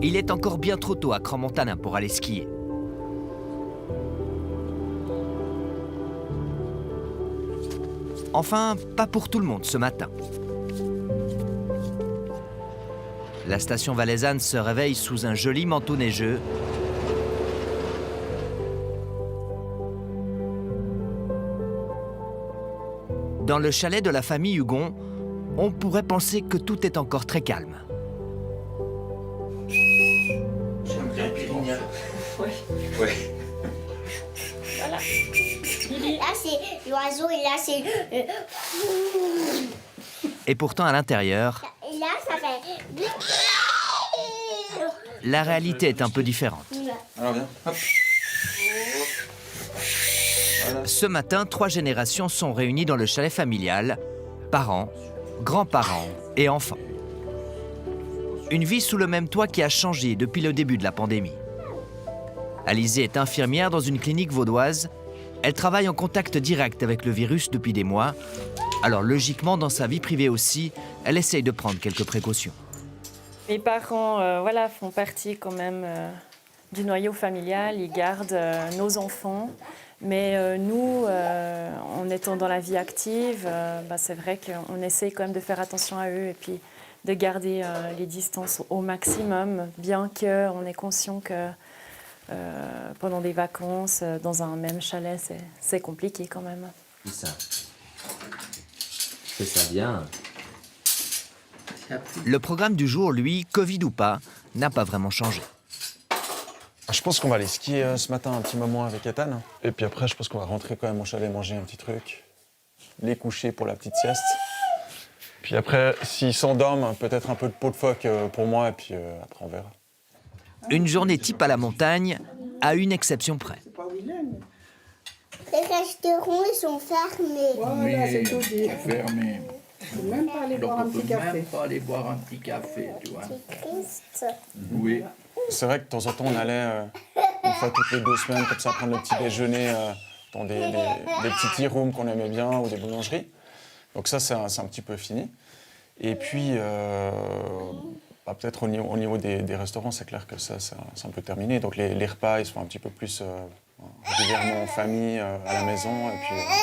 Il est encore bien trop tôt à Crans-Montana pour aller skier. Enfin, pas pour tout le monde ce matin. La station valaisanne se réveille sous un joli manteau neigeux. Dans le chalet de la famille Hugon, on pourrait penser que tout est encore très calme. J'aime bien Pirinia. Oui. Ouais. Voilà. Là, c'est l'oiseau et là, c'est... Et pourtant, à l'intérieur, Et là, ça fait... la réalité est un peu différente. Alors viens, hop. Ce matin, 3 générations sont réunies dans le chalet familial, parents, grands-parents et enfants. Une vie sous le même toit qui a changé depuis le début de la pandémie. Alizée est infirmière dans une clinique vaudoise. Elle travaille en contact direct avec le virus depuis des mois. Alors logiquement, dans sa vie privée aussi, elle essaye de prendre quelques précautions. Mes parents voilà, font partie quand même du noyau familial. Ils gardent nos enfants. Mais nous, en étant dans la vie active, c'est vrai qu'on essaye quand même de faire attention à eux et puis de garder les distances au maximum, bien qu'on est conscient que pendant des vacances, dans un même chalet, c'est compliqué quand même. Ça. Fais ça bien. Le programme du jour, lui, Covid ou pas, n'a pas vraiment changé. Je pense qu'on va aller skier ce matin un petit moment avec Ethan. Et puis après, je pense qu'on va rentrer quand même au chalet, manger un petit truc. Les coucher pour la petite sieste. Puis après, s'ils s'endorment, peut-être un peu de peau de phoque pour moi. Et puis après, on verra. Une journée type à la montagne, à une exception près. Les restaurants, ils sont fermés. Voilà, c'est tout dit. Fermé. Je peux même pas aller Donc boire un on petit peut café. même pas aller boire un petit café, tu vois. C'est triste. Oui. C'est vrai que de temps en temps, on allait une fois toutes les 2 semaines, comme ça, prendre le petit déjeuner dans des petits tea rooms qu'on aimait bien ou des boulangeries. Donc ça, c'est un petit peu fini. Et puis, peut-être au niveau des restaurants, c'est clair que ça, c'est un peu terminé. Donc les repas, ils se font un petit peu plus régulièrement en famille, à la maison. Et puis, voilà.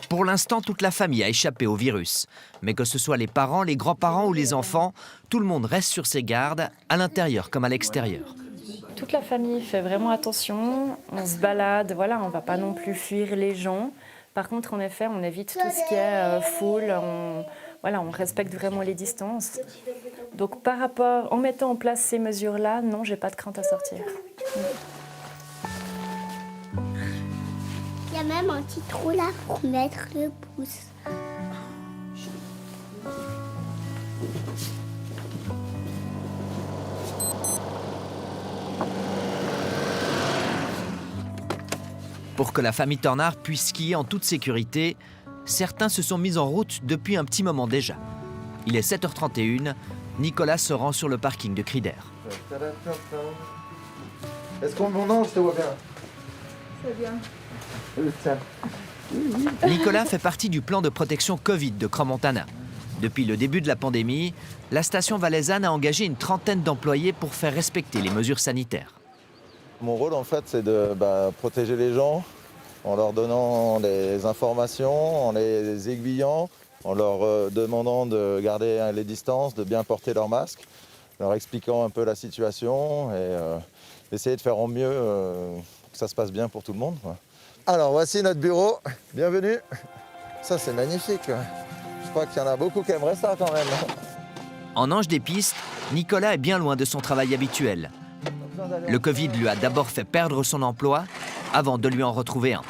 Pour l'instant, toute la famille a échappé au virus. Mais que ce soit les parents, les grands-parents ou les enfants, tout le monde reste sur ses gardes, à l'intérieur comme à l'extérieur. Toute la famille fait vraiment attention, on se balade, voilà, on ne va pas non plus fuir les gens. Par contre, en effet, on évite tout ce qui est foule, on respecte vraiment les distances. Donc par rapport, en mettant en place ces mesures-là, non, j'ai pas de crainte à sortir. Il y a même un petit trou là pour mettre le pouce. Pour que la famille Tornard puisse skier en toute sécurité, certains se sont mis en route depuis un petit moment déjà. Il est 7h31, Nicolas se rend sur le parking de Crider. Est-ce qu'on m'entend? Je te vois bien. C'est bien. Tiens. Nicolas fait partie du plan de protection Covid de Crans-Montana. Depuis le début de la pandémie, la station valaisanne a engagé une trentaine d'employés pour faire respecter les mesures sanitaires. Mon rôle, en fait, c'est de protéger les gens en leur donnant des informations, en les aiguillant, en leur demandant de garder les distances, de bien porter leur masque, leur expliquant un peu la situation et essayer de faire au mieux que ça se passe bien pour tout le monde, quoi. Alors, voici notre bureau. Bienvenue. Ça, c'est magnifique. Je crois qu'il y en a beaucoup qui aimeraient ça quand même. En ange des pistes, Nicolas est bien loin de son travail habituel. Le Covid lui a d'abord fait perdre son emploi avant de lui en retrouver un.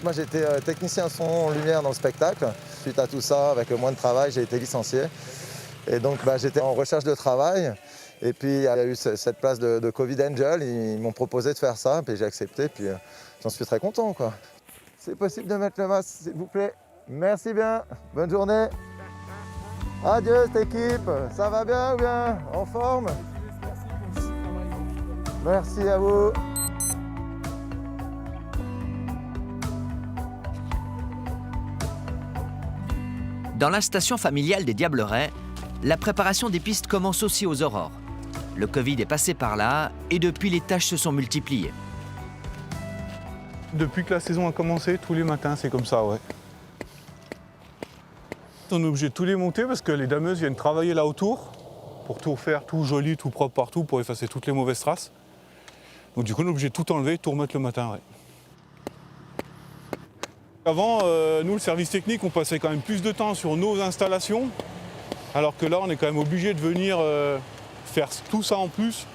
Moi, j'étais technicien son lumière dans le spectacle. Suite à tout ça, avec moins de travail, j'ai été licencié. Et donc, j'étais en recherche de travail. Et puis, il y a eu cette place de Covid Angel. Ils m'ont proposé de faire ça, puis j'ai accepté. Puis j'en suis très content, quoi. C'est possible de mettre le masque, s'il vous plaît. Merci bien. Bonne journée. Adieu, cette équipe. Ça va bien ou bien? En forme? Merci à vous. Dans la station familiale des Diablerets, La préparation des pistes commence aussi aux aurores. Le Covid est passé par là et depuis les tâches se sont multipliées. Depuis que la saison a commencé, tous les matins, c'est comme ça, ouais. On est obligé de tous les monter parce que les dameuses viennent travailler là autour pour tout refaire, tout joli, tout propre partout, pour effacer toutes les mauvaises traces. Donc du coup, on est obligé de tout enlever et tout remettre le matin, ouais. Avant, nous, le service technique, on passait quand même plus de temps sur nos installations, alors que là, on est quand même obligé de venir faire tout ça en plus.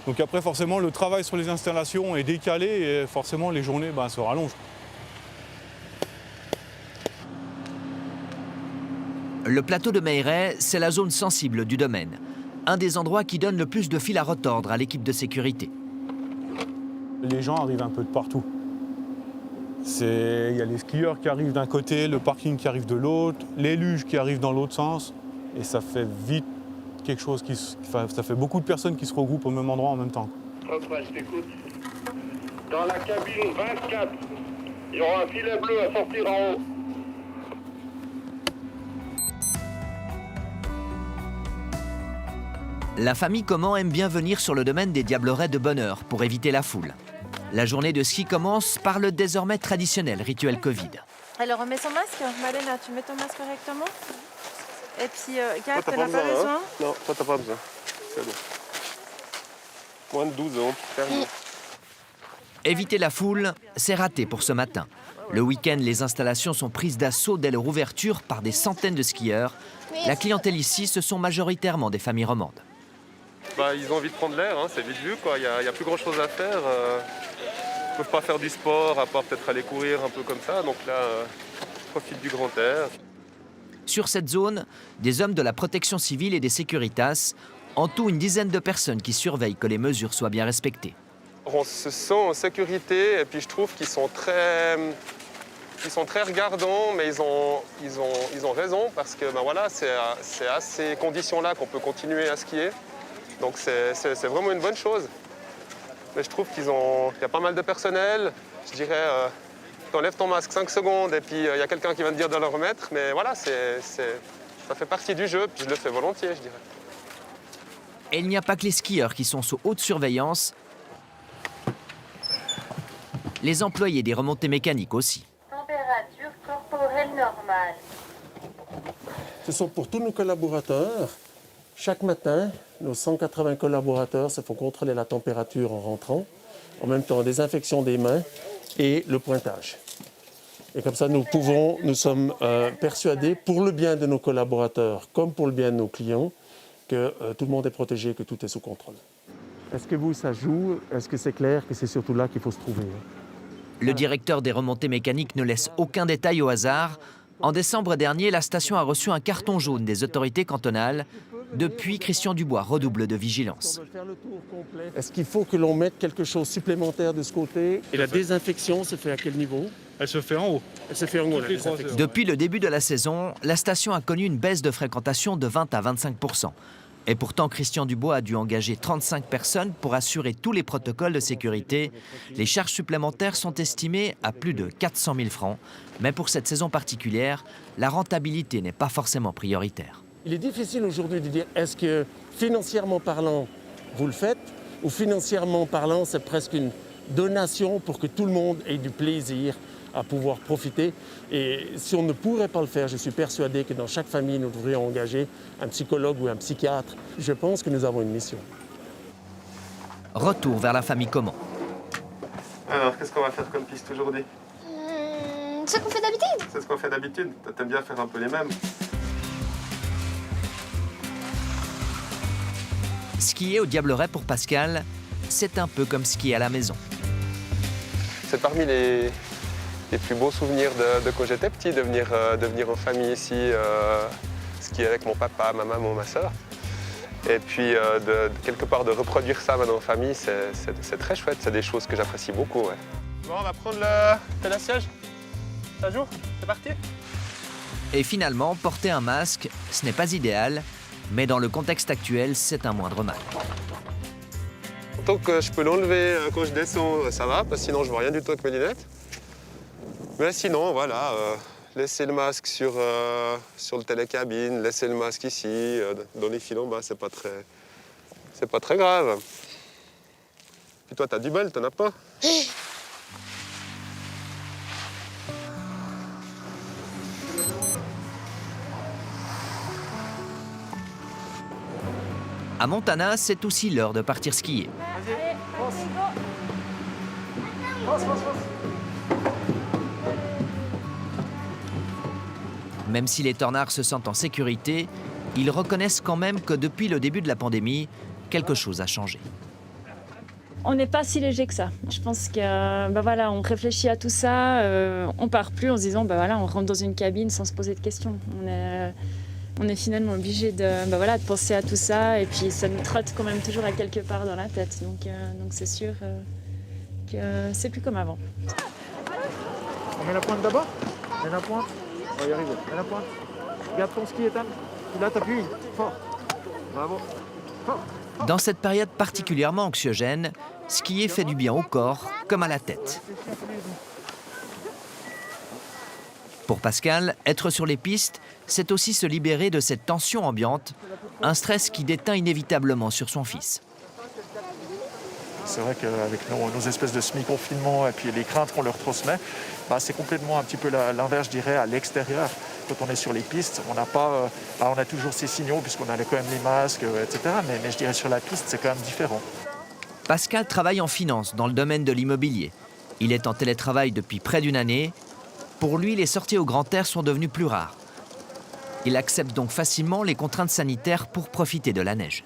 Donc après, forcément, le travail sur les installations est décalé et forcément, les journées se rallongent. Le plateau de Meilleray, c'est la zone sensible du domaine. Un des endroits qui donne le plus de fil à retordre à l'équipe de sécurité. Les gens arrivent un peu de partout. Il y a les skieurs qui arrivent d'un côté, le parking qui arrive de l'autre, les luges qui arrivent dans l'autre sens. Et ça fait vite quelque chose ça fait beaucoup de personnes qui se regroupent au même endroit en même temps. Hop, je t'écoute. Dans la cabine 24, il y aura un filet bleu à sortir en haut. La famille Comment aime bien venir sur le domaine des Diablerets de bonne heure pour éviter la foule. La journée de ski commence par le désormais traditionnel rituel Covid. Alors on met son masque. Malena, tu mets ton masque correctement. Et puis, Gab, t'en as pas besoin? Non, toi t'as pas besoin. C'est bon. Moins de 12 ans, ferme. Éviter la foule, c'est raté pour ce matin. Le week-end, les installations sont prises d'assaut dès leur ouverture par des centaines de skieurs. La clientèle ici, ce sont majoritairement des familles romandes. Ils ont envie de prendre l'air, hein, c'est vite vu, quoi. Il y a plus grand chose à faire. Ils ne peuvent pas faire du sport, à part peut-être aller courir un peu comme ça. Donc là, ils profitent du grand air. Sur cette zone, des hommes de la protection civile et des Securitas, en tout une dizaine de personnes qui surveillent que les mesures soient bien respectées. On se sent en sécurité et puis je trouve qu'ils sont très regardants, mais ils ont raison parce que voilà, c'est à ces conditions-là qu'on peut continuer à skier. Donc c'est vraiment une bonne chose. Mais je trouve qu'il y a pas mal de personnel. Je dirais, t'enlèves ton masque 5 secondes et puis il y a quelqu'un qui va te dire de le remettre. Mais voilà, ça fait partie du jeu, puis je le fais volontiers, je dirais. Et il n'y a pas que les skieurs qui sont sous haute surveillance. Les employés des remontées mécaniques aussi. Température corporelle normale. Ce sont pour tous nos collaborateurs. Chaque matin, nos 180 collaborateurs se font contrôler la température en rentrant, en même temps désinfection des mains et le pointage. Et comme ça, nous sommes persuadés, pour le bien de nos collaborateurs comme pour le bien de nos clients, que tout le monde est protégé, que tout est sous contrôle. Est-ce que vous, ça joue? Est-ce que c'est clair que c'est surtout là qu'il faut se trouver? Le directeur des remontées mécaniques ne laisse aucun détail au hasard. En décembre dernier, la station a reçu un carton jaune des autorités cantonales. Depuis, Christian Dubois redouble de vigilance. Est-ce qu'il faut que l'on mette quelque chose supplémentaire de ce côté? Et la désinfection se fait à quel niveau? Elle se fait en haut. Elle se fait en haut, la désinfection. Depuis le début de la saison, la station a connu une baisse de fréquentation de 20 à 25%. Et pourtant, Christian Dubois a dû engager 35 personnes pour assurer tous les protocoles de sécurité. Les charges supplémentaires sont estimées à plus de 400 000 francs. Mais pour cette saison particulière, la rentabilité n'est pas forcément prioritaire. Il est difficile aujourd'hui de dire est-ce que financièrement parlant, vous le faites, ou financièrement parlant, c'est presque une donation pour que tout le monde ait du plaisir à pouvoir profiter. Et si on ne pourrait pas le faire, je suis persuadé que dans chaque famille, nous devrions engager un psychologue ou un psychiatre. Je pense que nous avons une mission. Retour vers la famille Comment. Alors, qu'est-ce qu'on va faire comme piste aujourd'hui? Ce qu'on fait d'habitude. C'est ce qu'on fait d'habitude. T'aimes bien faire un peu les mêmes. Skier au Diableret pour Pascal, c'est un peu comme skier à la maison. C'est parmi les plus beaux souvenirs de quand j'étais petit, de venir en famille ici, skier avec mon papa, ma maman, ma soeur. Et puis quelque part de reproduire ça maintenant en famille, c'est très chouette, c'est des choses que j'apprécie beaucoup. Ouais. Bon, on va prendre le pédasiage. Ça joue? C'est parti? Et finalement, porter un masque, ce n'est pas idéal, mais dans le contexte actuel, c'est un moindre mal. Tant que je peux l'enlever quand je descends, ça va, parce que sinon je vois rien du tout avec mes lunettes. Mais sinon, voilà, laisser le masque sur le télécabine, laisser le masque ici, dans les filons, bah, c'est pas très grave. Puis toi, t'as du bol, t'en as pas? À Montana, c'est aussi l'heure de partir skier. Même si les tornards se sentent en sécurité, ils reconnaissent quand même que depuis le début de la pandémie, quelque chose a changé. On n'est pas si léger que ça. Je pense que voilà, on réfléchit à tout ça, on part plus en se disant on rentre dans une cabine sans se poser de questions. On est finalement obligé de penser à tout ça et puis ça nous trotte quand même toujours à quelque part dans la tête. Donc c'est sûr que c'est plus comme avant. On met la pointe d'abord. Mets la pointe. On va y arriver. Mets la pointe. Garde ton ski, Ethan. Là, t'appuies. Fort. Bravo. Fort. Dans cette période particulièrement anxiogène, skier fait du bien au corps comme à la tête. Pour Pascal, être sur les pistes, c'est aussi se libérer de cette tension ambiante, un stress qui déteint inévitablement sur son fils. C'est vrai qu'avec nos espèces de semi-confinement et puis les craintes qu'on leur transmet, c'est complètement un petit peu l'inverse, je dirais, à l'extérieur. Quand on est sur les pistes, on n'a pas, on a toujours ces signaux puisqu'on a quand même les masques, etc. Mais je dirais sur la piste, c'est quand même différent. Pascal travaille en finance dans le domaine de l'immobilier. Il est en télétravail depuis près d'une année. Pour lui, les sorties au grand air sont devenues plus rares. Il accepte donc facilement les contraintes sanitaires pour profiter de la neige.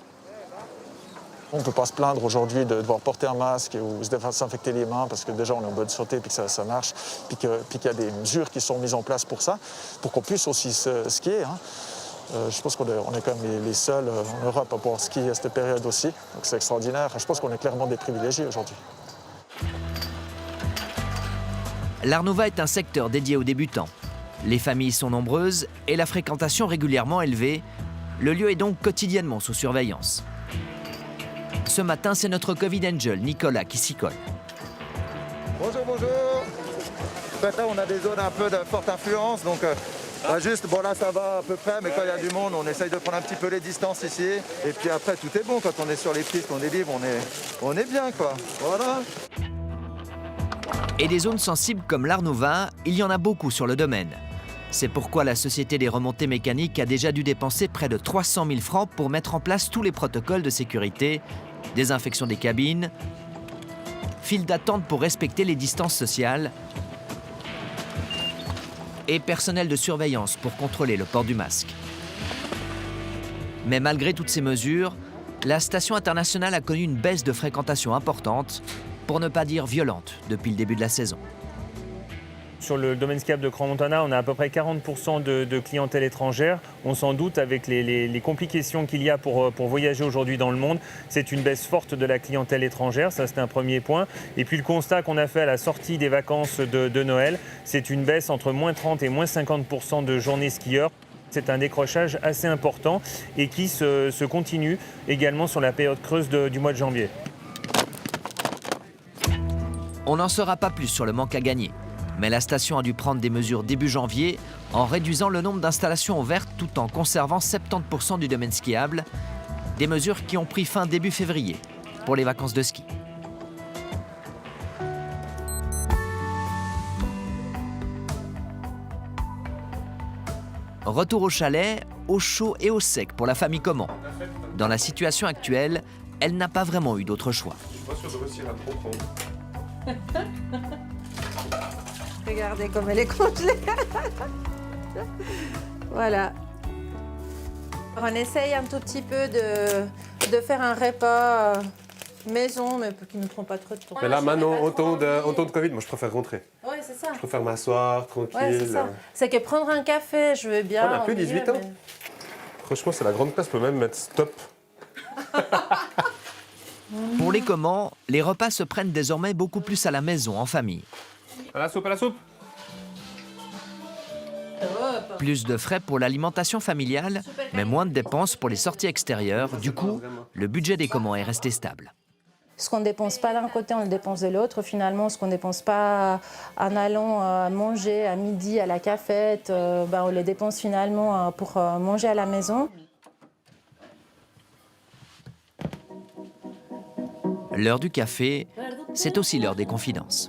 On ne peut pas se plaindre aujourd'hui de devoir porter un masque ou se désinfecter les mains parce que déjà on est en bonne santé et que ça marche, puis qu'il y a des mesures qui sont mises en place pour ça, pour qu'on puisse aussi skier. Je pense qu'on est quand même les seuls en Europe à pouvoir skier à cette période aussi, donc c'est extraordinaire. Je pense qu'on est clairement des privilégiés aujourd'hui. L'Arnova est un secteur dédié aux débutants. Les familles sont nombreuses et la fréquentation régulièrement élevée. Le lieu est donc quotidiennement sous surveillance. Ce matin, c'est notre Covid Angel, Nicolas, qui s'y colle. Bonjour, bonjour. En fait, là, on a des zones un peu de forte influence, donc là, ça va à peu près, mais quand il y a du monde, on essaye de prendre un petit peu les distances ici. Et puis après, tout est bon. Quand on est sur les pistes, on est libre, on est bien, quoi. Voilà. Et des zones sensibles comme l'Arnova, il y en a beaucoup sur le domaine. C'est pourquoi la Société des remontées mécaniques a déjà dû dépenser près de 300 000 francs pour mettre en place tous les protocoles de sécurité, désinfection des cabines, file d'attente pour respecter les distances sociales et personnel de surveillance pour contrôler le port du masque. Mais malgré toutes ces mesures, la station internationale a connu une baisse de fréquentation importante, pour ne pas dire violente, depuis le début de la saison. Sur le domaine skiable de Crans-Montana, on a à peu près 40% de clientèle étrangère. On s'en doute avec les complications qu'il y a pour voyager aujourd'hui dans le monde. C'est une baisse forte de la clientèle étrangère, ça c'est un premier point. Et puis le constat qu'on a fait à la sortie des vacances de Noël, c'est une baisse entre moins 30 et moins 50% de journées skieurs. C'est un décrochage assez important et qui se continue également sur la période creuse du mois de janvier. On n'en saura pas plus sur le manque à gagner. Mais la station a dû prendre des mesures début janvier en réduisant le nombre d'installations ouvertes tout en conservant 70% du domaine skiable. Des mesures qui ont pris fin début février pour les vacances de ski. Retour au chalet, au chaud et au sec pour la famille Comment. Dans la situation actuelle, elle n'a pas vraiment eu d'autre choix. Je suis pas sûr de réussir à trop prendre. Regardez comme elle est congelée. Voilà. On essaye un tout petit peu de faire un repas maison, mais qui ne prend pas trop de temps. Mais là, maintenant, en temps de Covid, moi, je préfère rentrer. Oui, c'est ça. Je préfère m'asseoir, tranquille. Ouais, c'est ça. C'est que prendre un café, je veux bien. On a plus 18 ans. Mais... Franchement, c'est la grande place, on peut même mettre stop. Pour les Comment, les repas se prennent désormais beaucoup plus à la maison, en famille. À la soupe, à la soupe. Plus de frais pour l'alimentation familiale, mais moins de dépenses pour les sorties extérieures. Du coup, le budget des Comment est resté stable. Ce qu'on ne dépense pas d'un côté, on le dépense de l'autre. Finalement, ce qu'on ne dépense pas en allant manger à midi à la cafette, on les dépense finalement pour manger à la maison. L'heure du café, c'est aussi l'heure des confidences.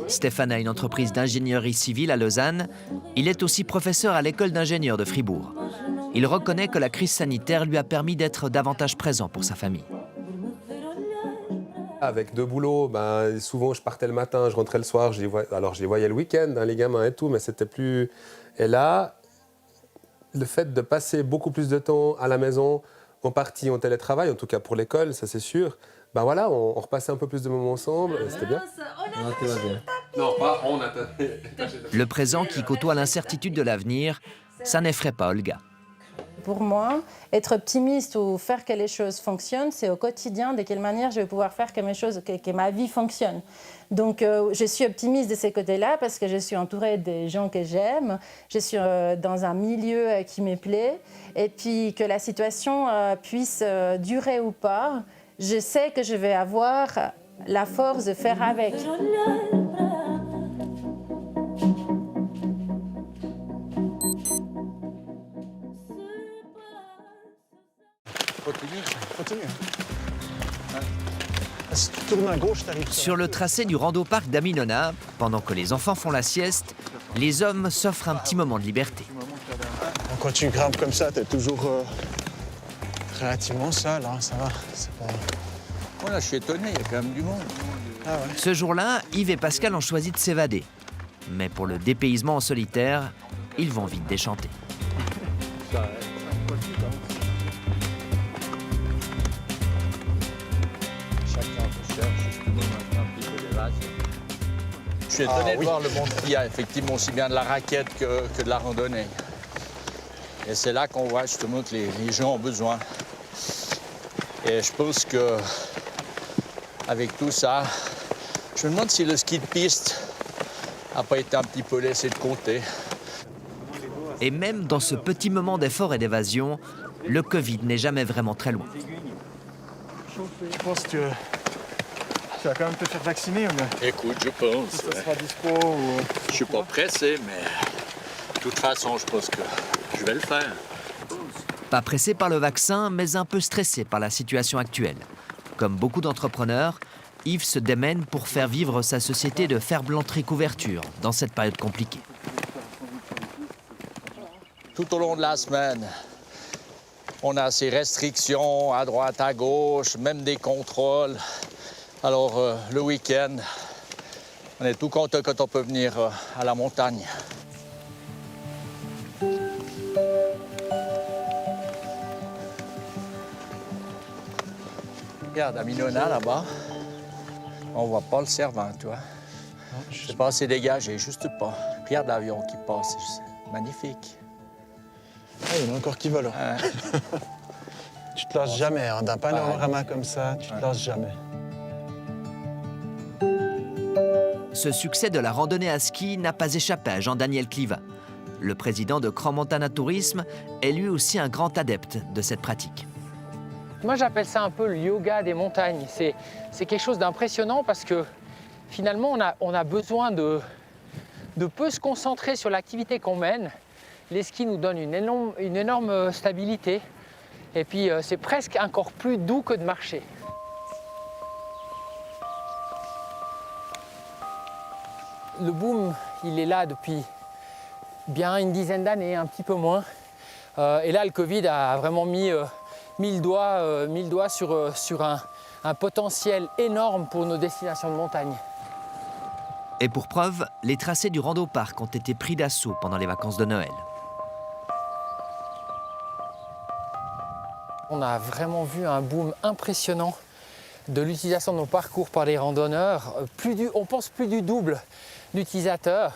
Stéphane a une entreprise d'ingénierie civile à Lausanne. Il est aussi professeur à l'école d'ingénieurs de Fribourg. Il reconnaît que la crise sanitaire lui a permis d'être davantage présent pour sa famille. Avec 2 boulots, souvent je partais le matin, je rentrais le soir. Je les voyais le week-end, les gamins et tout, mais c'était plus... Et là, le fait de passer beaucoup plus de temps à la maison, en partie en télétravail, en tout cas pour l'école, ça c'est sûr, on repassait un peu plus de moments ensemble, c'était bien. Non, pas on a... Le présent qui côtoie l'incertitude de l'avenir, ça n'effraie pas Olga. Pour moi, être optimiste ou faire que les choses fonctionnent, c'est au quotidien de quelle manière je vais pouvoir faire que ma vie fonctionne. Donc je suis optimiste de ces côtés-là parce que je suis entourée des gens que j'aime, je suis dans un milieu qui me plaît, et puis que la situation puisse durer ou pas, je sais que je vais avoir la force de faire avec. Continue. Si tu tournes à gauche, t'arrives sur le tracé du rando-parc d'Aminona, pendant que les enfants font la sieste, les hommes s'offrent un petit moment de liberté. Quand tu grimpes comme ça, t'es toujours relativement seul, hein, ça va. Voilà, je suis étonné, il y a quand même du monde. Ce jour-là, Yves et Pascal ont choisi de s'évader. Mais pour le dépaysement en solitaire, ils vont vite déchanter. Je suis étonné de voir le monde qu'il y a, effectivement, aussi bien de la raquette que de la randonnée. Et c'est là qu'on voit justement que les gens ont besoin. Et je pense que avec tout ça, je me demande si le ski de piste n'a pas été un petit peu laissé de côté. Et même dans ce petit moment d'effort et d'évasion, le Covid n'est jamais vraiment très loin. Je pense que tu vas quand même te faire vacciner, ou bien? Écoute, je pense. Ça sera dispo ou... Je suis pas pressé, mais de toute façon, je pense que je vais le faire. Pas pressé par le vaccin, mais un peu stressé par la situation actuelle. Comme beaucoup d'entrepreneurs, Yves se démène pour faire vivre sa société de fer-blanc-tricouverture dans cette période compliquée. Tout au long de la semaine, on a ces restrictions à droite, à gauche, même des contrôles. Alors, le week-end, on est tout content quand on peut venir à la montagne. Regarde, à Minona, là-bas, on voit pas le Cervin, tu vois. C'est pas assez dégagé, juste pas. Regarde l'avion qui passe, c'est magnifique. Ah, il y en a encore qui volent. Tu te lasses jamais, hein. D'un panorama comme ça, tu te lasses jamais. Ce succès de la randonnée à ski n'a pas échappé à Jean-Daniel Cliva. Le président de Crans-Montana Tourisme est lui aussi un grand adepte de cette pratique. Moi, j'appelle ça un peu le yoga des montagnes. C'est quelque chose d'impressionnant parce que finalement, on a besoin de peu se concentrer sur l'activité qu'on mène. Les skis nous donnent une énorme stabilité. Et puis, c'est presque encore plus doux que de marcher. Le boom, il est là depuis bien une dizaine d'années, un petit peu moins. Et là, le Covid a vraiment mis le doigt sur un potentiel énorme pour nos destinations de montagne. Et pour preuve, les tracés du rando-parc ont été pris d'assaut pendant les vacances de Noël. On a vraiment vu un boom impressionnant de l'utilisation de nos parcours par les randonneurs. On pense plus du double d'utilisateurs.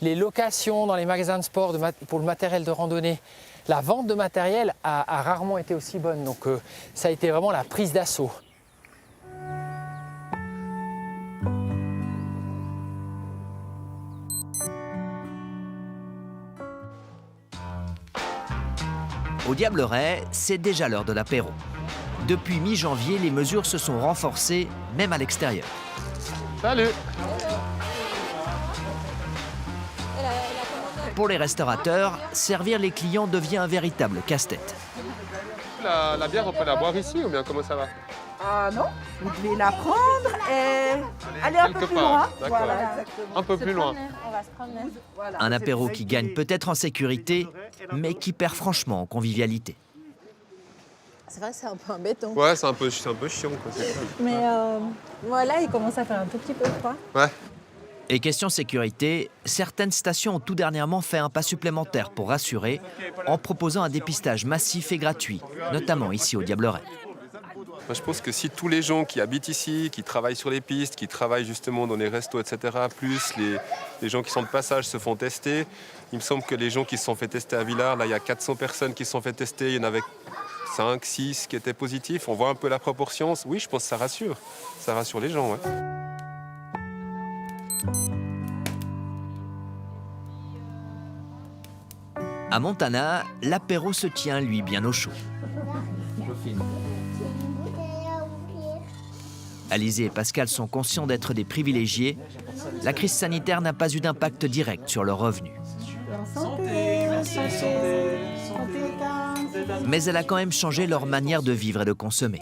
Les locations dans les magasins de sport pour le matériel de randonnée, la vente de matériel a rarement été aussi bonne. Donc ça a été vraiment la prise d'assaut. Au Diableret, c'est déjà l'heure de l'apéro. Depuis mi-janvier, les mesures se sont renforcées, même à l'extérieur. Salut! Pour les restaurateurs, servir les clients devient un véritable casse-tête. La bière, on peut la boire ici ou bien comment ça va? Ah non, vous devez la prendre et aller un peu Quelque plus part, loin. d'accord. Voilà, exactement. Un peu plus loin. On va se promener. Voilà. Un apéro qui gagne peut-être en sécurité, mais qui perd franchement en convivialité. C'est vrai que c'est un peu embêtant. Ouais, c'est un peu chiant, quoi. C'est clair. Mais voilà, il commence à faire un tout petit peu froid. Ouais. Et question sécurité, certaines stations ont tout dernièrement fait un pas supplémentaire pour rassurer, en proposant un dépistage massif et gratuit, notamment ici au Diableret. Moi, je pense que si tous les gens qui habitent ici, qui travaillent sur les pistes, qui travaillent justement dans les restos, etc., plus les gens qui sont de passage se font tester, il me semble que les gens qui se sont fait tester à Villars, là, il y a 400 personnes qui se sont fait tester, il y en avait 5, 6 qui étaient positifs. On voit un peu la proportion. Oui, je pense que ça rassure. Ça rassure les gens, ouais. À Montana, l'apéro se tient, lui, bien au chaud. Alizé et Pascal sont conscients d'être des privilégiés. La crise sanitaire n'a pas eu d'impact direct sur leurs revenus. Mais elle a quand même changé leur manière de vivre et de consommer.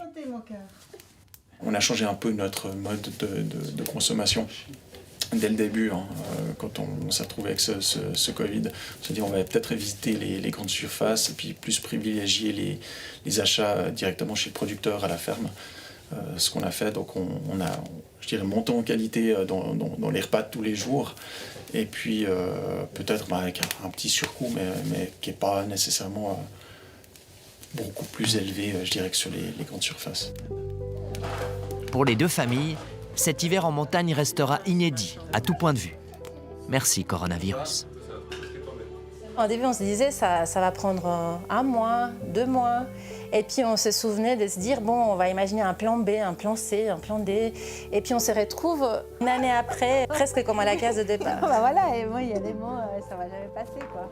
On a changé un peu notre mode de consommation. Dès le début, quand on s'est retrouvé avec ce Covid, on s'est dit on va peut-être éviter les grandes surfaces et puis plus privilégier les achats directement chez le producteur à la ferme. Ce qu'on a fait, donc on a, je dirais, monté en qualité dans les repas de tous les jours et puis peut-être avec un petit surcoût, mais qui n'est pas nécessairement beaucoup plus élevé, je dirais, que sur les grandes surfaces. Pour les deux familles, cet hiver en montagne restera inédit à tout point de vue. Merci coronavirus. Au début, on se disait ça va prendre 1 mois, 2 mois. Et puis on se souvenait de se dire, bon, on va imaginer un plan B, un plan C, un plan D. Et puis on se retrouve une année après, presque comme à la case de départ. Bah voilà, et moi, il y a des mots, ça va jamais passer, quoi.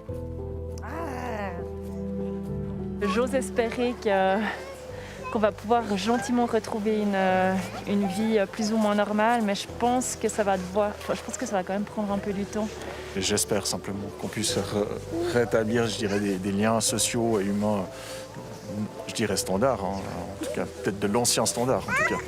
J'ose espérer qu'on va pouvoir gentiment retrouver une vie plus ou moins normale, mais je pense que ça va quand même prendre un peu du temps. J'espère simplement qu'on puisse rétablir, je dirais, des liens sociaux et humains, je dirais standards, en tout cas, peut-être de l'ancien standard, en tout cas.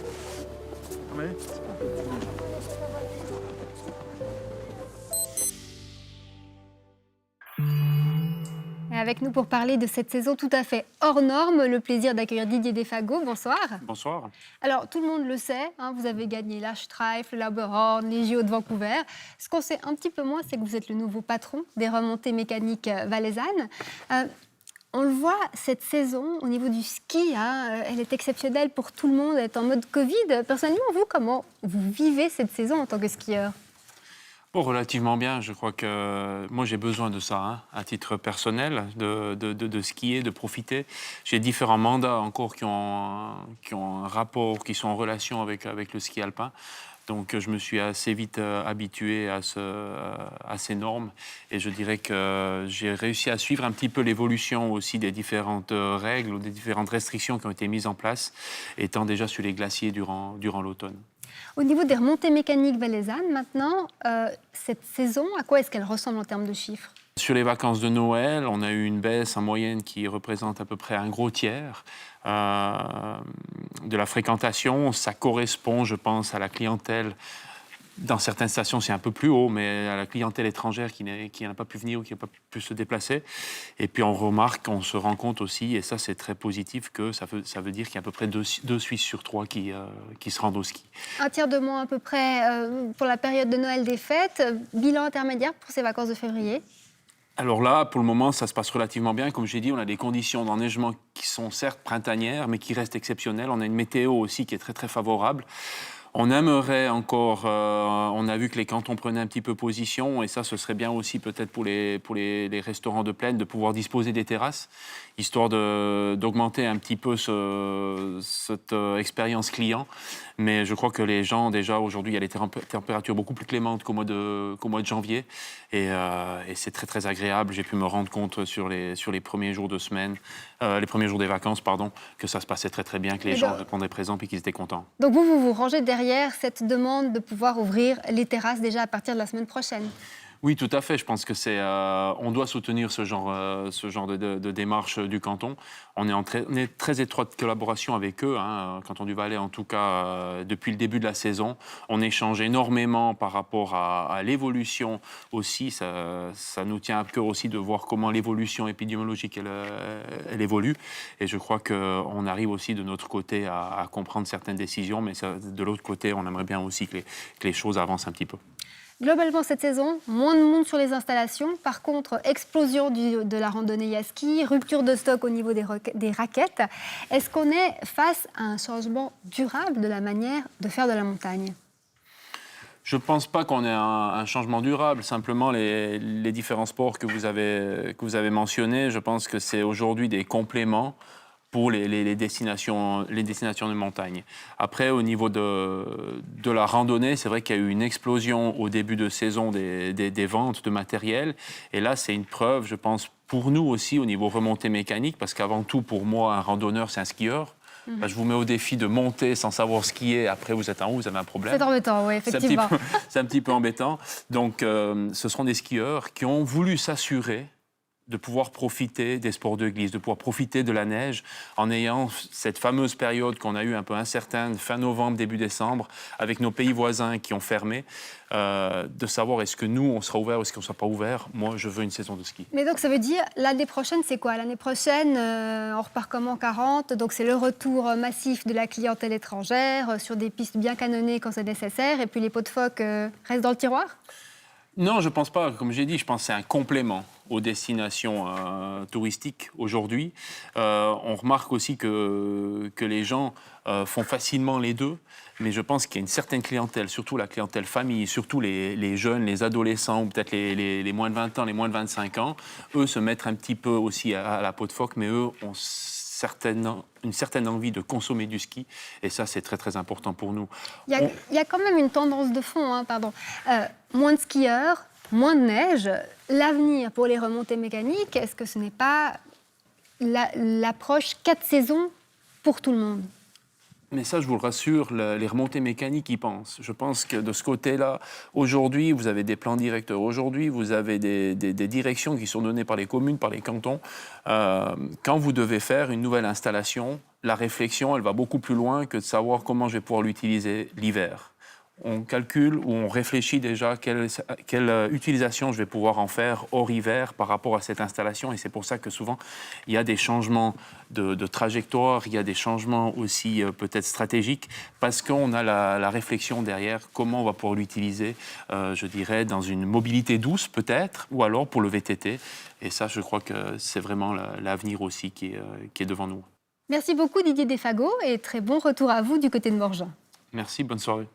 Et avec nous pour parler de cette saison tout à fait hors norme, le plaisir d'accueillir Didier Defago. Bonsoir. Bonsoir. Alors, tout le monde le sait, vous avez gagné l'Ashstrife, le Lauberhorn, les JO de Vancouver. Ce qu'on sait un petit peu moins, c'est que vous êtes le nouveau patron des remontées mécaniques valaisannes. On le voit, cette saison, au niveau du ski, elle est exceptionnelle pour tout le monde, elle est en mode Covid. Personnellement, vous, comment vous vivez cette saison en tant que skieur ? Bon, relativement bien. Je crois que moi, j'ai besoin de ça, à titre personnel, de skier, de profiter. J'ai différents mandats encore qui ont un rapport, qui sont en relation avec le ski alpin. Donc, je me suis assez vite habitué à ces normes. Et je dirais que j'ai réussi à suivre un petit peu l'évolution aussi des différentes règles ou des différentes restrictions qui ont été mises en place, étant déjà sur les glaciers durant l'automne. Au niveau des remontées mécaniques valaisannes, maintenant, cette saison, à quoi est-ce qu'elle ressemble en termes de chiffres ? Sur les vacances de Noël, on a eu une baisse en moyenne qui représente à peu près un gros tiers de la fréquentation. Ça correspond, je pense, à la clientèle. Dans certaines stations, c'est un peu plus haut, mais à la clientèle étrangère qui n'a pas pu venir ou qui n'a pas pu se déplacer. Et puis on remarque, on se rend compte aussi, et ça c'est très positif, que ça veut dire qu'il y a à peu près 2 Suisses sur 3 qui se rendent au ski. Un tiers de moins à peu près pour la période de Noël des fêtes. Bilan intermédiaire pour ces vacances de février ? Alors là, pour le moment, ça se passe relativement bien. Comme j'ai dit, on a des conditions d'enneigement qui sont certes printanières, mais qui restent exceptionnelles. On a une météo aussi qui est très, très favorable. On aimerait encore, on a vu que les cantons prenaient un petit peu position, et ça, ce serait bien aussi peut-être pour les restaurants de plaine de pouvoir disposer des terrasses, histoire d'augmenter un petit peu cette expérience client. Mais je crois que les gens, déjà aujourd'hui, il y a des températures beaucoup plus clémentes qu'au mois de janvier, et c'est très très agréable. J'ai pu me rendre compte sur les premiers jours de semaine, les premiers jours des vacances, pardon, que ça se passait très très bien, que les gens répondaient présents et qu'ils étaient contents. Donc vous rangez derrière cette demande de pouvoir ouvrir les terrasses déjà à partir de la semaine prochaine? Oui, tout à fait. Je pense que on doit soutenir ce genre de démarche du canton. On est en très étroite collaboration avec eux, hein, Canton du Valais en tout cas, depuis le début de la saison. On échange énormément par rapport à l'évolution aussi. Ça nous tient à cœur aussi de voir comment l'évolution épidémiologique elle évolue. Et je crois qu'on arrive aussi de notre côté à comprendre certaines décisions, mais de l'autre côté, on aimerait bien aussi que les choses avancent un petit peu. Globalement, cette saison, moins de monde sur les installations. Par contre, explosion de la randonnée à ski, rupture de stock au niveau des raquettes. Est-ce qu'on est face à un changement durable de la manière de faire de la montagne ? Je ne pense pas qu'on ait un changement durable. Simplement, les différents sports que vous avez mentionnés, je pense que c'est aujourd'hui des compléments pour les destinations de montagne. Après, au niveau de la randonnée, c'est vrai qu'il y a eu une explosion au début de saison des ventes de matériel. Et là, c'est une preuve, je pense, pour nous aussi, au niveau remontée mécanique, parce qu'avant tout, pour moi, un randonneur, c'est un skieur. Bah, je vous mets au défi de monter sans savoir skier. Après, vous êtes en haut, vous avez un problème. C'est embêtant, oui, effectivement. C'est un petit peu embêtant. Donc, ce sont des skieurs qui ont voulu s'assurer de pouvoir profiter des sports de glisse, de pouvoir profiter de la neige en ayant cette fameuse période qu'on a eue un peu incertaine, fin novembre, début décembre, avec nos pays voisins qui ont fermé, de savoir est-ce que nous, on sera ouvert ou est-ce qu'on ne sera pas ouvert. Moi, je veux une saison de ski. Mais donc, ça veut dire, l'année prochaine, c'est quoi? L'année prochaine, on repart comme en 40, donc c'est le retour massif de la clientèle étrangère, sur des pistes bien canonnées quand c'est nécessaire, et puis les pots de phoque restent dans le tiroir? Non, je ne pense pas. Comme j'ai dit, je pense que c'est un complément aux destinations touristiques aujourd'hui. On remarque aussi que les gens font facilement les deux, mais je pense qu'il y a une certaine clientèle, surtout la clientèle famille, surtout les jeunes, les adolescents, ou peut-être les moins de 20 ans, les moins de 25 ans, eux se mettent un petit peu aussi à la peau de phoque, mais eux ont une certaine envie de consommer du ski, et ça, c'est très, très important pour nous. Il y a quand même une tendance de fond, hein, pardon. Moins de skieurs, moins de neige. L'avenir pour les remontées mécaniques, est-ce que ce n'est pas l'approche 4 saisons pour tout le monde? Mais ça, je vous le rassure, les remontées mécaniques y pensent. Je pense que de ce côté-là, aujourd'hui, vous avez des plans directeurs. Aujourd'hui, vous avez des directions qui sont données par les communes, par les cantons. Quand vous devez faire une nouvelle installation, la réflexion, elle va beaucoup plus loin que de savoir comment je vais pouvoir l'utiliser l'hiver. On calcule ou on réfléchit déjà quelle utilisation je vais pouvoir en faire hors hiver par rapport à cette installation. Et c'est pour ça que souvent, il y a des changements de trajectoire, il y a des changements aussi peut-être stratégiques, parce qu'on a la réflexion derrière comment on va pouvoir l'utiliser, je dirais, dans une mobilité douce peut-être, ou alors pour le VTT. Et ça, je crois que c'est vraiment l'avenir aussi qui est devant nous. Merci beaucoup Didier Desfagot et très bon retour à vous du côté de Morgin. Merci, bonne soirée.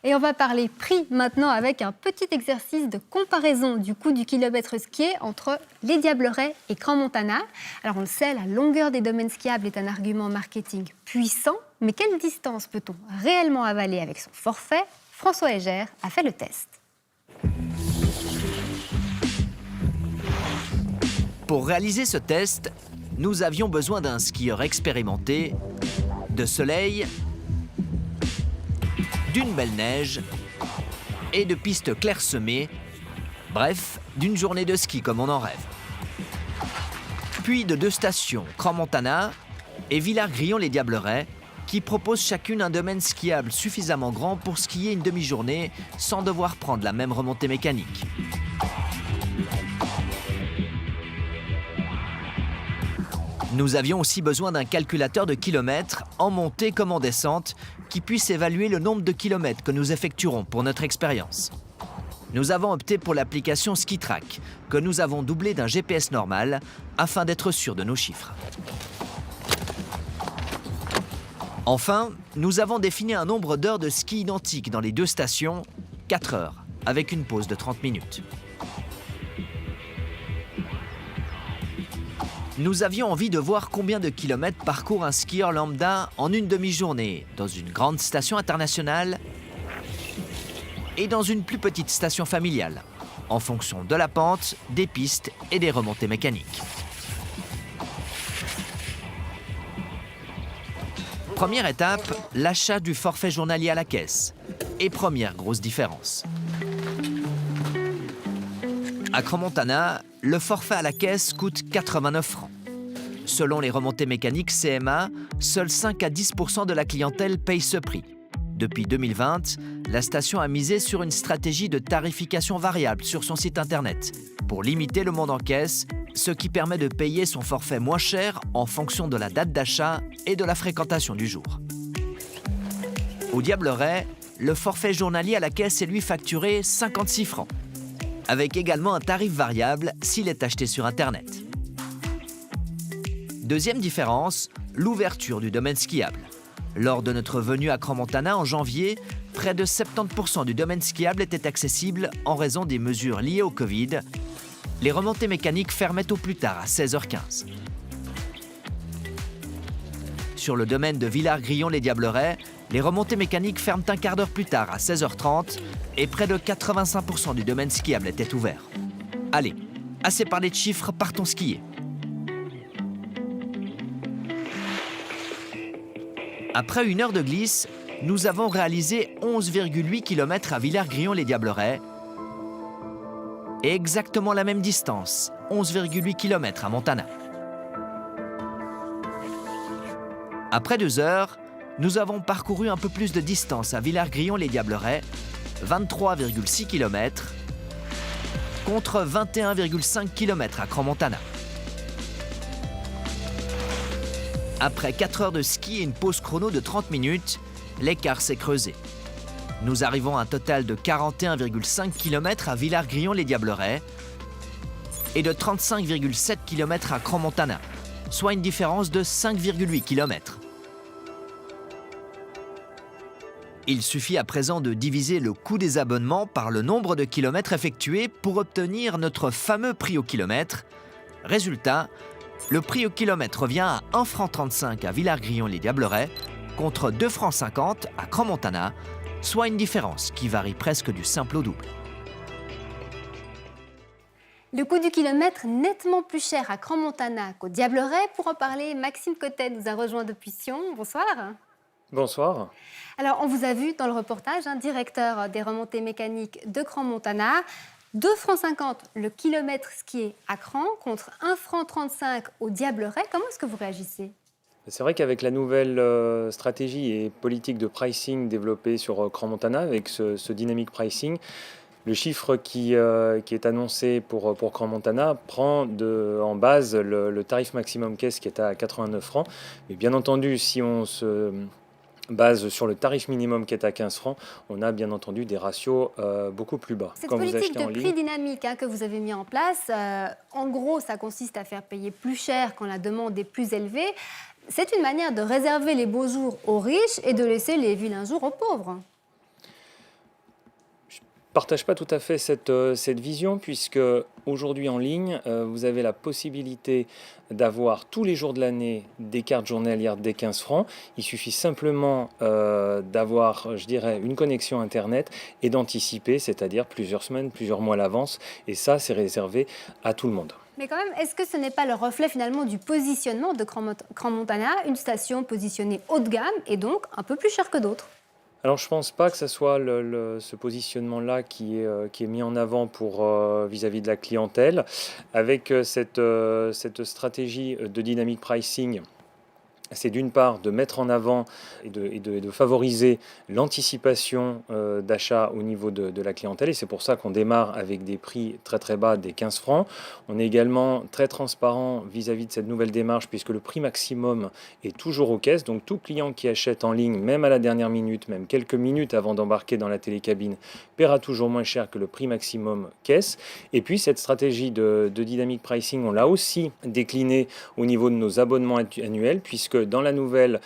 Et on va parler prix maintenant avec un petit exercice de comparaison du coût du kilomètre skié entre les Diablerets et Crans-Montana. Alors on le sait, la longueur des domaines skiables est un argument marketing puissant, mais quelle distance peut-on réellement avaler avec son forfait? François Hégère a fait le test. Pour réaliser ce test, nous avions besoin d'un skieur expérimenté, de soleil, d'une belle neige et de pistes clairsemées, bref, d'une journée de ski comme on en rêve. Puis de 2 stations, Crans-Montana et Villars-Grillon-les-Diablerets, qui proposent chacune un domaine skiable suffisamment grand pour skier une demi-journée sans devoir prendre la même remontée mécanique. Nous avions aussi besoin d'un calculateur de kilomètres, en montée comme en descente, qui puisse évaluer le nombre de kilomètres que nous effectuerons pour notre expérience. Nous avons opté pour l'application SkiTrack, que nous avons doublé d'un GPS normal, afin d'être sûrs de nos chiffres. Enfin, nous avons défini un nombre d'heures de ski identique dans les deux stations, 4 heures, avec une pause de 30 minutes. Nous avions envie de voir combien de kilomètres parcourt un skieur lambda en une demi-journée dans une grande station internationale et dans une plus petite station familiale, en fonction de la pente, des pistes et des remontées mécaniques. Première étape, l'achat du forfait journalier à la caisse. Et première grosse différence. À Crans-Montana, le forfait à la caisse coûte 89 francs. Selon les remontées mécaniques CMA, seuls 5 à 10% de la clientèle paye ce prix. Depuis 2020, la station a misé sur une stratégie de tarification variable sur son site internet pour limiter le monde en caisse, ce qui permet de payer son forfait moins cher en fonction de la date d'achat et de la fréquentation du jour. Au Diableret, le forfait journalier à la caisse est lui facturé 56 francs, avec également un tarif variable s'il est acheté sur Internet. Deuxième différence, l'ouverture du domaine skiable. Lors de notre venue à Crans-Montana en janvier, près de 70% du domaine skiable était accessible en raison des mesures liées au Covid. Les remontées mécaniques fermaient au plus tard à 16h15. Sur le domaine de Villars-Grillon-les-Diablerets, les remontées mécaniques ferment un quart d'heure plus tard à 16h30 et près de 85% du domaine skiable était ouvert. Allez, assez parlé de chiffres, partons skier. Après 1 heure de glisse, nous avons réalisé 11,8 km à Villars-Grillon-les-Diablerets et exactement la même distance, 11,8 km à Montana. Après 2 heures, nous avons parcouru un peu plus de distance à Villars-Grillon-les-Diablerets, 23,6 km, contre 21,5 km à Crans-Montana. Après 4 heures de ski et une pause chrono de 30 minutes, l'écart s'est creusé. Nous arrivons à un total de 41,5 km à Villars-Grillon-les-Diablerets et de 35,7 km à Crans-Montana, soit une différence de 5,8 km. Il suffit à présent de diviser le coût des abonnements par le nombre de kilomètres effectués pour obtenir notre fameux prix au kilomètre. Résultat, le prix au kilomètre revient à 1,35 franc à Villars-Grillon-les-Diablerets contre 2,50 francs à Crans-Montana, soit une différence qui varie presque du simple au double. Le coût du kilomètre nettement plus cher à Crans-Montana qu'au Diableret. Pour en parler, Maxime Cotet nous a rejoint depuis Sion. Bonsoir. Bonsoir. Alors, on vous a vu dans le reportage, directeur des remontées mécaniques de Crans-Montana. 2,50 francs le kilomètre skié à Crans contre 1,35 franc au Diableret. Comment est-ce que vous réagissez ? C'est vrai qu'avec la nouvelle stratégie et politique de pricing développée sur Crans-Montana, avec ce dynamic pricing, le chiffre qui est annoncé pour Crans-Montana prend en base le tarif maximum caisse qui est à 89 francs. Mais bien entendu, si on se base sur le tarif minimum qui est à 15 francs, on a bien entendu des ratios beaucoup plus bas. Cette Quand vous politique achetez de en prix ligne, dynamique que vous avez mis en place, en gros, ça consiste à faire payer plus cher quand la demande est plus élevée. C'est une manière de réserver les beaux jours aux riches et de laisser les vilains jours aux pauvres. Je ne partage pas tout à fait cette vision, puisque aujourd'hui en ligne, vous avez la possibilité d'avoir tous les jours de l'année des cartes journalières des 15 francs. Il suffit simplement d'avoir, je dirais, une connexion Internet et d'anticiper, c'est-à-dire plusieurs semaines, plusieurs mois à l'avance. Et ça, c'est réservé à tout le monde. Mais quand même, est-ce que ce n'est pas le reflet finalement du positionnement de Crans-Montana, une station positionnée haut de gamme et donc un peu plus chère que d'autres ? Alors je ne pense pas que ce soit ce positionnement-là qui est mis en avant vis-à-vis de la clientèle. Avec cette stratégie de dynamic pricing, c'est d'une part de mettre en avant et de favoriser l'anticipation d'achat au niveau de la clientèle. Et c'est pour ça qu'on démarre avec des prix très très bas des 15 francs. On est également très transparent vis-à-vis de cette nouvelle démarche puisque le prix maximum est toujours aux caisses. Donc tout client qui achète en ligne, même à la dernière minute, même quelques minutes avant d'embarquer dans la télécabine, paiera toujours moins cher que le prix maximum caisse. Et puis cette stratégie de dynamic pricing, on l'a aussi déclinée au niveau de nos abonnements annuels puisque dans la nouvelle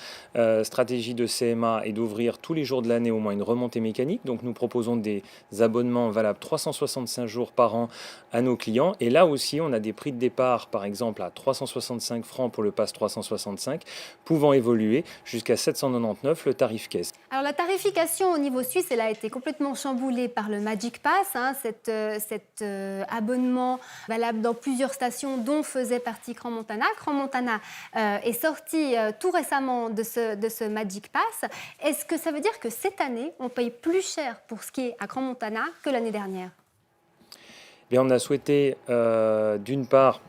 stratégie de CMA est d'ouvrir tous les jours de l'année au moins une remontée mécanique. Donc nous proposons des abonnements valables 365 jours par an à nos clients. Et là aussi, on a des prix de départ, par exemple, à 365 francs pour le pass 365, pouvant évoluer jusqu'à 799 le tarif caisse. Alors la tarification au niveau suisse, elle a été complètement chamboulée par le Magic Pass, cet abonnement valable dans plusieurs stations dont faisait partie Crans-Montana. Crans-Montana est sorti tout récemment de ce Magic Pass. Est-ce que ça veut dire que cette année, on paye plus cher pour skier à Crans-Montana que l'année dernière ? Bien, on a souhaité, d'une part,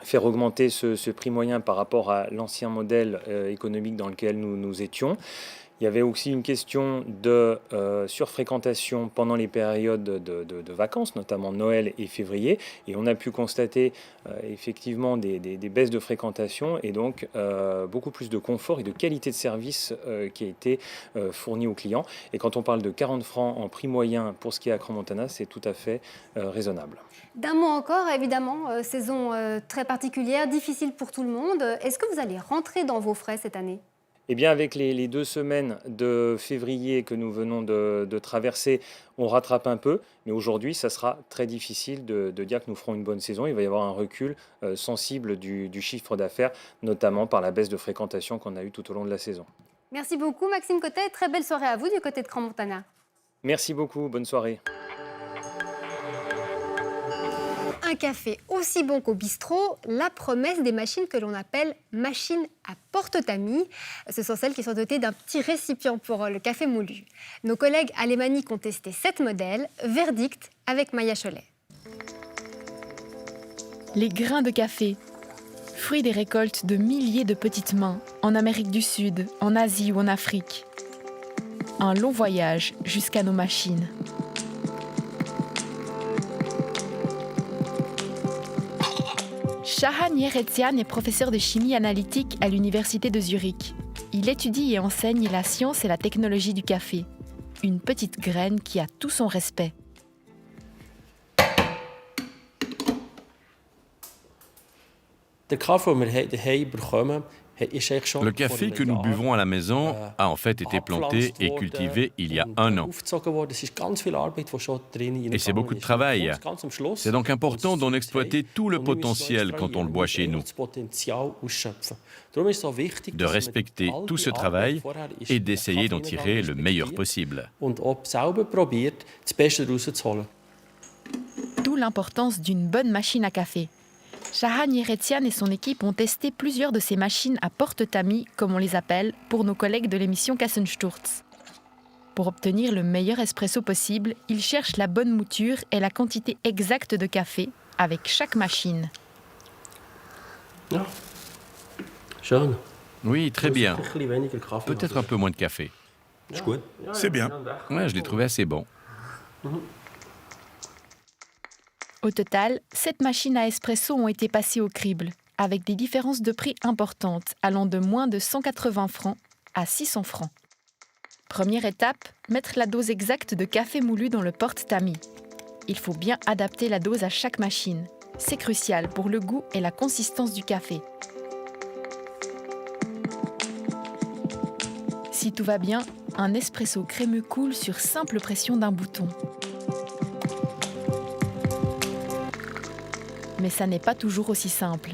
faire augmenter ce prix moyen par rapport à l'ancien modèle économique dans lequel nous étions. Il y avait aussi une question de surfréquentation pendant les périodes de vacances, notamment Noël et février. Et on a pu constater effectivement des baisses de fréquentation et donc beaucoup plus de confort et de qualité de service qui a été fourni aux clients. Et quand on parle de 40 francs en prix moyen pour skier à Crans-Montana, c'est tout à fait raisonnable. D'un mot encore, évidemment, saison très particulière, difficile pour tout le monde. Est-ce que vous allez rentrer dans vos frais cette année ? Eh bien, avec les 2 semaines de février que nous venons de traverser, on rattrape un peu. Mais aujourd'hui, ça sera très difficile de dire que nous ferons une bonne saison. Il va y avoir un recul sensible du chiffre d'affaires, notamment par la baisse de fréquentation qu'on a eue tout au long de la saison. Merci beaucoup, Maxime Cotet. Très belle soirée à vous du côté de Crans-Montana. Merci beaucoup. Bonne soirée. Un café aussi bon qu'au bistrot, la promesse des machines que l'on appelle machines à porte-tamis. Ce sont celles qui sont dotées d'un petit récipient pour le café moulu. Nos collègues alémaniques ont testé 7 modèles. Verdict avec Maya Cholet. Les grains de café, fruits des récoltes de milliers de petites mains en Amérique du Sud, en Asie ou en Afrique. Un long voyage jusqu'à nos machines. Shahan Yeretsian est professeur de chimie analytique à l'université de Zurich. Il étudie et enseigne la science et la technologie du café. Une petite graine qui a tout son respect. Le café que nous buvons à la maison a en fait été planté et cultivé il y a 1 an. Et c'est beaucoup de travail. C'est donc important d'en exploiter tout le potentiel quand on le boit chez nous. De respecter tout ce travail et d'essayer d'en tirer le meilleur possible. D'où l'importance d'une bonne machine à café. Shahan Yeretsian et son équipe ont testé plusieurs de ces machines à porte-tamis, comme on les appelle, pour nos collègues de l'émission Kassensturz. Pour obtenir le meilleur espresso possible, ils cherchent la bonne mouture et la quantité exacte de café avec chaque machine. Oui, très bien. Peut-être un peu moins de café. C'est bien. Ouais, je l'ai trouvé assez bon. Au total, 7 machines à espresso ont été passées au crible, avec des différences de prix importantes, allant de moins de 180 francs à 600 francs. Première étape, mettre la dose exacte de café moulu dans le porte-tamis. Il faut bien adapter la dose à chaque machine. C'est crucial pour le goût et la consistance du café. Si tout va bien, un espresso crémeux coule sur simple pression d'un bouton. Mais ça n'est pas toujours aussi simple.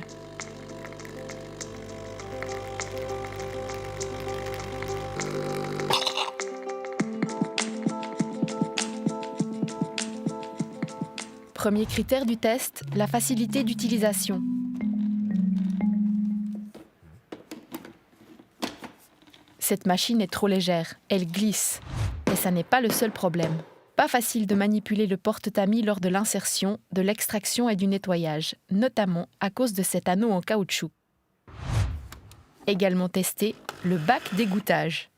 Premier critère du test, la facilité d'utilisation. Cette machine est trop légère, elle glisse. Et ça n'est pas le seul problème. Pas facile de manipuler le porte-tamis lors de l'insertion, de l'extraction et du nettoyage, notamment à cause de cet anneau en caoutchouc. Également testé, le bac d'égouttage.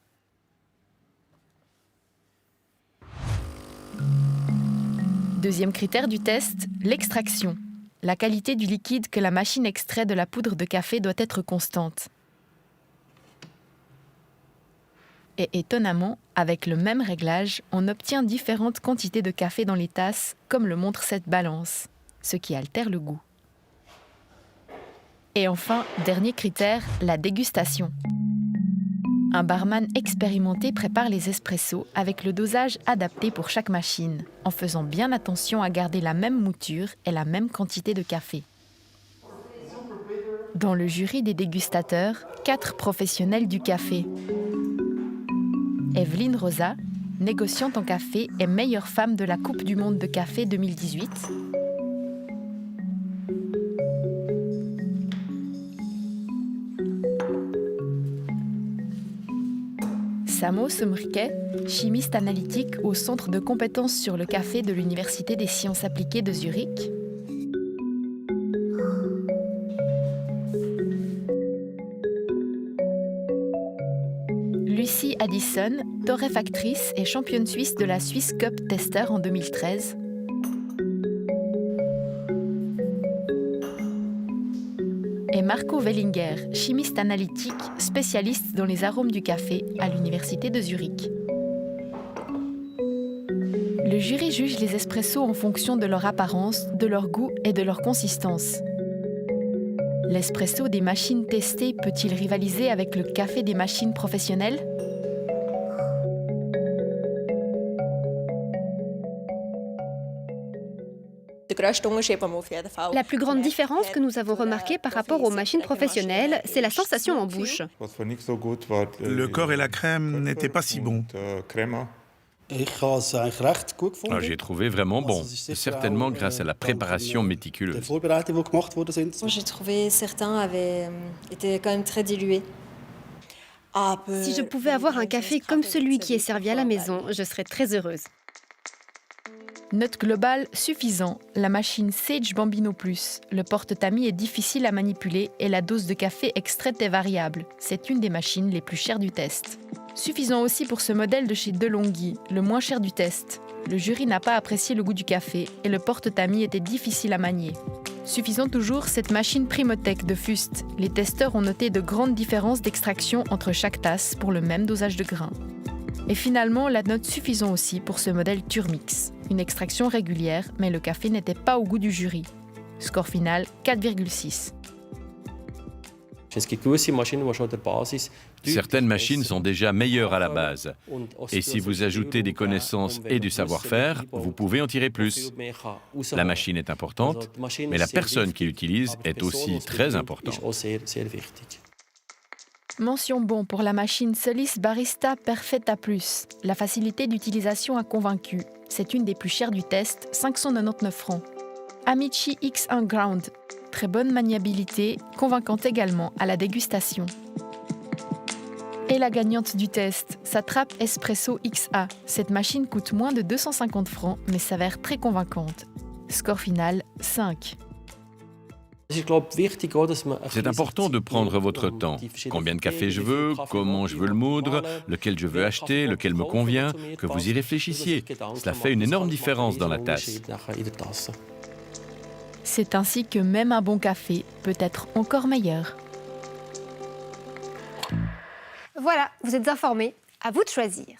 Deuxième critère du test, l'extraction. La qualité du liquide que la machine extrait de la poudre de café doit être constante. Et étonnamment, avec le même réglage, on obtient différentes quantités de café dans les tasses, comme le montre cette balance, ce qui altère le goût. Et enfin, dernier critère, la dégustation. Un barman expérimenté prépare les espressos avec le dosage adapté pour chaque machine, en faisant bien attention à garder la même mouture et la même quantité de café. Dans le jury des dégustateurs, 4 professionnels du café. Evelyne Rosa, négociante en café et meilleure femme de la Coupe du Monde de café 2018. Samo Semrike, chimiste analytique au Centre de compétences sur le café de l'Université des sciences appliquées de Zurich. Lucie Addison, torréfactrice et championne suisse de la Swiss Cup Tester en 2013. Et Marco Wellinger, chimiste analytique, spécialiste dans les arômes du café à l'Université de Zurich. Le jury juge les espressos en fonction de leur apparence, de leur goût et de leur consistance. L'espresso des machines testées peut-il rivaliser avec le café des machines professionnelles ? La plus grande différence que nous avons remarquée par rapport aux machines professionnelles, c'est la sensation en bouche. Le corps et la crème n'étaient pas si bons. J'ai trouvé vraiment bon, certainement grâce à la préparation méticuleuse. J'ai trouvé certains avaient été quand même très dilués. Si je pouvais avoir un café comme celui qui est servi à la maison, je serais très heureuse. Note globale suffisant. La machine Sage Bambino Plus. Le porte-tamis est difficile à manipuler et la dose de café extraite est variable. C'est une des machines les plus chères du test. Suffisant aussi pour ce modèle de chez DeLonghi, le moins cher du test. Le jury n'a pas apprécié le goût du café et le porte-tamis était difficile à manier. Suffisant toujours cette machine Primotech de Fust. Les testeurs ont noté de grandes différences d'extraction entre chaque tasse pour le même dosage de grains. Et finalement, la note suffisant aussi pour ce modèle Turmix. Une extraction régulière, mais le café n'était pas au goût du jury. Score final, 4,6. Certaines machines sont déjà meilleures à la base. Et si vous ajoutez des connaissances et du savoir-faire, vous pouvez en tirer plus. La machine est importante, mais la personne qui l'utilise est aussi très importante. Mention bon pour la machine Solis Barista Perfetta Plus. La facilité d'utilisation a convaincu. C'est une des plus chères du test, 599 francs. Amici X1 Ground. Très bonne maniabilité, convaincante également à la dégustation. Et la gagnante du test, Satrap Espresso XA. Cette machine coûte moins de 250 francs, mais s'avère très convaincante. Score final, 5. C'est important de prendre votre temps. Combien de café je veux, comment je veux le moudre, lequel je veux acheter, lequel me convient, que vous y réfléchissiez. Cela fait une énorme différence dans la tasse. C'est ainsi que même un bon café peut être encore meilleur. Voilà, vous êtes informés, à vous de choisir.